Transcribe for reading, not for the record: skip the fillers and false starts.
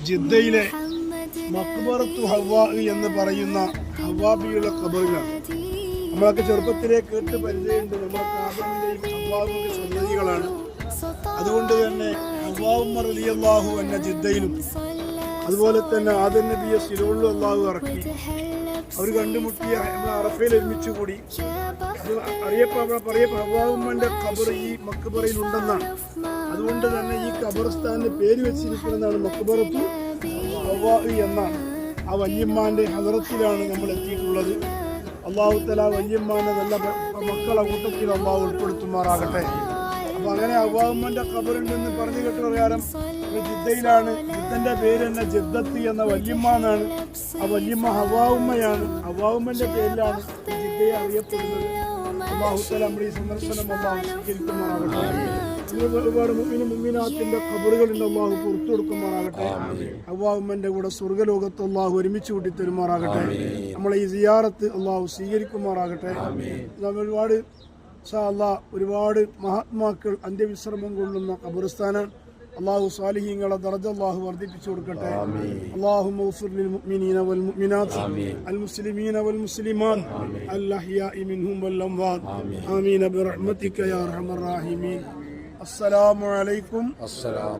ജിദ്ദയിലെ മഖ്ബറത്തു ഹവ്വാ എന്ന് പറയുന്ന ഹവ്വാബിയുടെ ഖബറുകളാണ്. നമ്മളൊക്കെ ചെറുപ്പത്തിലെ കേട്ട് പരിചയമുണ്ട്. നമ്മളൊക്കെ ആദമിന്റെയും ഹവ്വാവിന്റെ സന്തതികളാണ്. അതുകൊണ്ട് തന്നെ ഹവ്വാ റളിയല്ലാഹു അൻഹ ജിദ്ദയിലും അതുപോലെ തന്നെ ആദം നബിയെ സിലോണിലും അള്ളാഹു ഇറക്കി. അവർ കണ്ടുമുട്ടിയ അറഫയിൽ ഒരുമിച്ച് കൂടി. അത് പറയപ്പോ ഹവ്വാന്റെ ഖബർ ഈ മഖ്ബറയിൽ ഉണ്ടെന്നാണ്. അതുകൊണ്ട് തന്നെ ഈ ഖബർസ്ഥാന്റെ പേര് വെച്ചിരിക്കുന്നതാണ് മഖ്ബറത്തു ഹവ്വാ എന്നാണ്. ആ വല്യമ്മാന്റെ ഹദറത്തിലാണ് നമ്മൾ എത്തിയിട്ടുള്ളത്. അള്ളാഹു തആല വല്യമ്മാന്റെ നല്ല മക്കളെ കൂട്ടത്തിൽ അള്ളാഹു ഉൾപ്പെടുത്തുമാറാകട്ടെ. അപ്പൊ അങ്ങനെ ഹവ്വാന്റെ ഖബറുണ്ടെന്ന് പറഞ്ഞു കേട്ട പ്രകാരം ജിദ്ദയിലാണ്. ജിദ്ദന്റെ പേര് തന്നെ ജിദ്ദത്തി എന്ന വല്യമ്മ എന്നാണ്. ആ വല്യമ്മ ഹവ്വാഉമ്മയാണ്. ഹവ്വാഉമ്മന്റെ പേരിലാണ് ജിദ്ദയെ അറിയപ്പെടുന്നത്. അല്ലാഹു തആല നമ്മുടെ ഈ സന്ദർശനം അല്ലാഹു സ്വീകരിക്കുമാറാകട്ടെ. ഒരുപാട് മുഅ്മിനാത്തിന്റെ ഖബറുകളിൽ അല്ലാഹു പുറത്തു കൊടുക്കുമാറാകട്ടെ. ഹവ്വാഉമ്മന്റെ കൂടെ സ്വർഗ്ഗലോകത്ത് അല്ലാഹു ഒരുമിച്ച് കൂട്ടി തരുമാറാകട്ടെ. നമ്മളെ ഈ സിയാറത്ത് അല്ലാഹു സ്വീകരിക്കുമാറാകട്ടെ. ഒരുപാട് മഹാത്മാക്കൾ അന്ത്യവിശ്രമം കൊള്ളുന്ന ഖബർസ്ഥാനാണ്. അല്ലാഹു സാലിഹീങ്ങളെ ദറജ അല്ലാഹു വർദ്ധിപ്പിച്ചു കൊടുക്കട്ടെ. അല്ലാഹുമ്മ ഗ്ഫിർ ലിൽ മുഅ്മിനീന വൽ മുഅ്മിനാത്ത് അൽ മുസ്ലിമീന വൽ മുസ്ലിമാത്ത് അൽ അഹ്യാഇ മിൻഹും വൽ അംവാത് ആമീൻ ബിറഹ്മതിക യാ അർഹമർ റഹീമീൻ. അസ്സലാമു അലൈക്കും.